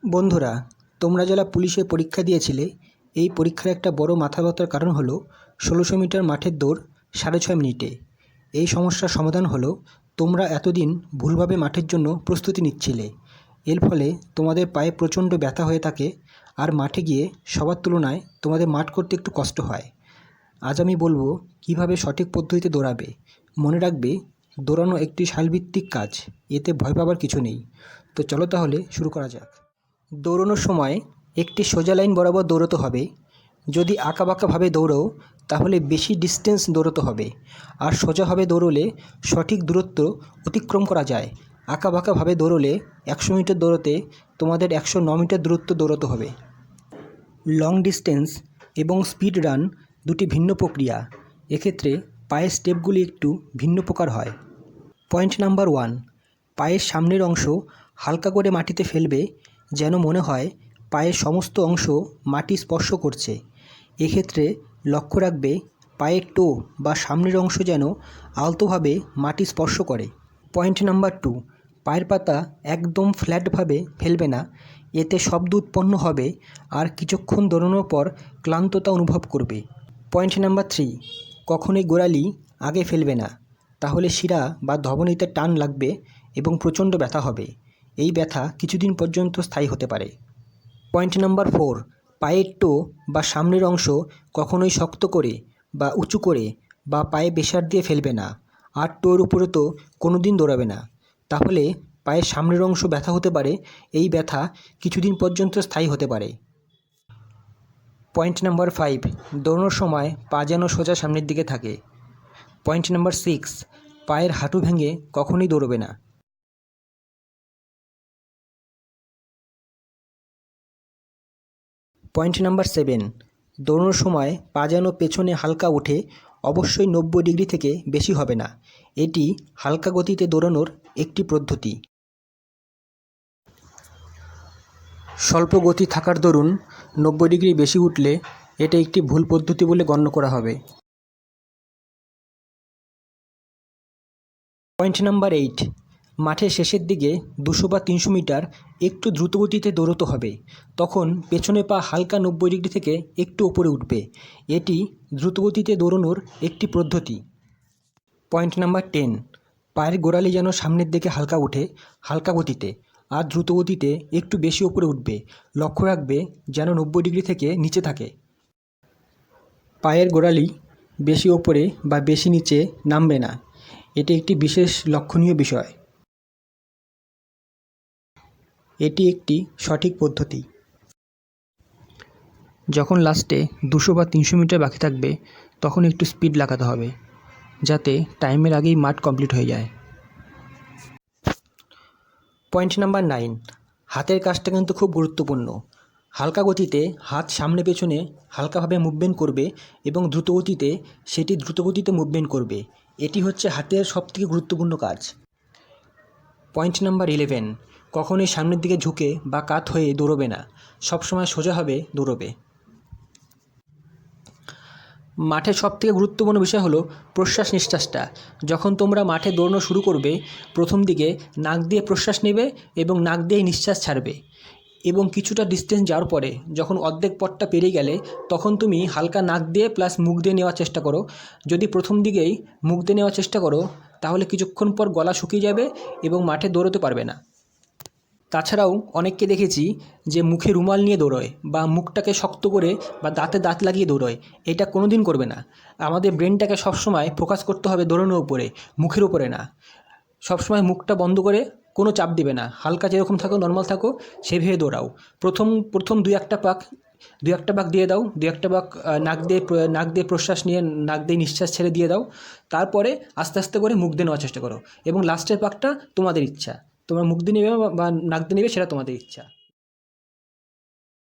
বন্ধুরা, তোমরা যারা পুলিশের পরীক্ষা দিয়েছিলে, এই পরীক্ষার একটা বড় মাথা ব্যথার কারণ হলো 1600 মিটার মাঠের দৌড় 6.5 মিনিটে। এই সমস্যার সমাধান হলো তোমরা এতদিন ভুলভাবে মাঠের জন্য প্রস্তুতি নিচ্ছিলে। এর ফলে তোমাদের পায়ে প্রচণ্ড ব্যথা হয়ে থাকে আর মাঠে গিয়ে সবার তুলনায় তোমাদের মাঠ করতে একটু কষ্ট হয়। আজ আমি বলবো কিভাবে সঠিক পদ্ধতিতে দৌড়াবে। মনে রাখবে, দৌড়ানো একটি শারীরভিত্তিক কাজ, এতে ভয় পাবার কিছু নেই। তো চলো তাহলে শুরু করা যাক। দৌড়ানোর সময় একটি সোজা লাইন বরাবর দৌড়াতে হবে। যদি আঁকাবাঁকাভাবে দৌড়াও তাহলে বেশি ডিস্টেন্স দৌড়াতে হবে, আর সোজাভাবে দৌড়লে সঠিক দূরত্ব অতিক্রম করা যায়। আঁকাবাঁকাভাবে দৌড়লে 100 মিটার দৌড়াতে তোমাদের 109 মিটার দূরত্ব দৌড়াতে হবে। লং ডিস্টেন্স এবং স্পিড রান দুটি ভিন্ন প্রক্রিয়া। এক্ষেত্রে পায়ের স্টেপগুলি একটু ভিন্ন প্রকার হয়। পয়েন্ট নাম্বার 1, পায়ের সামনের অংশ হালকা করে মাটিতে ফেলবে, যেন মনে হয় পায়ের সমস্ত অংশ মাটি স্পর্শ করছে। এক্ষেত্রে লক্ষ্য রাখবে পায়ের টো বা সামনের অংশ যেন আলতোভাবে মাটি স্পর্শ করে। পয়েন্ট নাম্বার 2, পায়ের পাতা একদম ফ্ল্যাটভাবে ফেলবে না, এতে শব্দ উৎপন্ন হবে আর কিছুক্ষণ দৌড়ানোর পর ক্লান্ততা অনুভব করবে। পয়েন্ট নাম্বার 3, কখনোই গোড়ালি আগে ফেলবে না, তাহলে শিরা বা ধমনীতে টান লাগবে এবং প্রচণ্ড ব্যথা হবে। এই ব্যথা কিছুদিন পর্যন্ত স্থায়ী হতে পারে। পয়েন্ট নাম্বার 4, পায়ের টো বা সামনের অংশ কখনোই শক্ত করে বা উঁচু করে বা পায়ে প্রেসার দিয়ে ফেলবে না, আর টোর উপরে তো কোনো দিন দৌড়াবে না, তাহলে পায়ের সামনের অংশ ব্যথা হতে পারে। এই ব্যথা কিছুদিন পর্যন্ত স্থায়ী হতে পারে। পয়েন্ট নাম্বার 5, দৌড়ানোর সময় পা যেন সোজা সামনের দিকে থাকে। পয়েন্ট নাম্বার 6, পায়ের হাঁটু ভেঙে কখনোই দৌড়বে না। পয়েন্ট নাম্বার 7, দৌড়ানোর সময় পা যেন পেছনে হালকা ওঠে, অবশ্যই 90 ডিগ্রি থেকে বেশি হবে না। এটি হালকা গতিতে দৌড়ানোর একটি পদ্ধতি। স্বল্প গতি থাকার দরুন 90 ডিগ্রি বেশি উঠলে এটা একটি ভুল পদ্ধতি বলে গণ্য করা হবে। পয়েন্ট নাম্বার 8, মাঠের শেষের দিকে 200 বা 300 মিটার একটু দ্রুতগতিতে দৌড়তে হবে। তখন পেছনে পা হালকা 90 ডিগ্রি থেকে একটু উপরে উঠবে। এটি দ্রুতগতিতে দৌড়ানোর একটি পদ্ধতি। পয়েন্ট নাম্বার 10, পায়ের গোড়ালি যেন সামনের দিকে হালকা ওঠে, হালকা গতিতে, আর দ্রুতগতিতে একটু বেশি উপরে উঠবে। লক্ষ্য রাখবে যেন 90 ডিগ্রি থেকে নিচে থাকে। পায়ের গোড়ালি বেশি ওপরে বা বেশি নিচে নামবে না, এটি একটি বিশেষ লক্ষণীয় বিষয়। এটি একটি সঠিক পদ্ধতি। যখন লাস্টে 200 বা 300 মিটার বাকি থাকবে তখন একটু স্পিড লাগাতে হবে, যাতে টাইমের আগেই মাঠ কমপ্লিট হয়ে যায়। পয়েন্ট নাম্বার 9, হাতের কাজটা কিন্তু খুব গুরুত্বপূর্ণ। হালকা গতিতে হাত সামনে পেছনে হালকাভাবে মুভমেন্ট করবে এবং দ্রুতগতিতে মুভমেন্ট করবে। এটি হচ্ছে হাতের সবথেকে গুরুত্বপূর্ণ কাজ। পয়েন্ট নাম্বার 11, কখনোই সামনের দিকে ঝুঁকে বা কাত হয়ে দৌড়বে না, সবসময় সোজাভাবে দৌড়বে। মাঠের সবথেকে গুরুত্বপূর্ণ বিষয় হলো প্রশ্বাস নিঃশ্বাসটা। যখন তোমরা মাঠে দৌড়ানো শুরু করবে, প্রথম দিকে নাক দিয়ে প্রশ্বাস নেবে এবং নাক দিয়ে নিঃশ্বাস ছাড়বে, এবং কিছুটা ডিস্টেন্স যাওয়ার পরে যখন অর্ধেক পথটা পেরিয়ে গেলে তখন তুমি হালকা নাক দিয়ে প্লাস মুখ দিয়ে নেওয়ার চেষ্টা করো। যদি প্রথম দিকেই মুখ দিয়ে নেওয়ার চেষ্টা করো তাহলে কিছুক্ষণ পর গলা শুকিয়ে যাবে এবং মাঠে দৌড়াতে পারবে না। তাছাড়াও অনেককে দেখেছি যে মুখে রুমাল নিয়ে দৌড়য় বা মুখটাকে শক্ত করে বা দাঁতে দাঁত লাগিয়ে দৌড়য়। এটা কোনো দিন করবে না। আমাদের ব্রেনটাকে সবসময় ফোকাস করতে হবে দৌড়ানোর উপরে, মুখের উপরে না। সবসময় মুখটা বন্ধ করে কোনো চাপ দিবে না, হালকা যেরকম থাকো নর্মাল থাকো, সেভাবে দৌড়াও। প্রথম দুই একটা পাক দিয়ে দাও, দুই একটা পাক নাক দিয়ে প্রশ্বাস নিয়ে নাক দিয়ে নিঃশ্বাস ছেড়ে দিয়ে দাও। তারপরে আস্তে আস্তে করে মুখ দিয়ে নেওয়ার চেষ্টা করো, এবং লাস্টের পাকটা তোমাদের ইচ্ছা, তোমরা মুখ দিয়ে নেবে বা নাক দিয়ে নেবে, সেটা তোমাদের ইচ্ছা।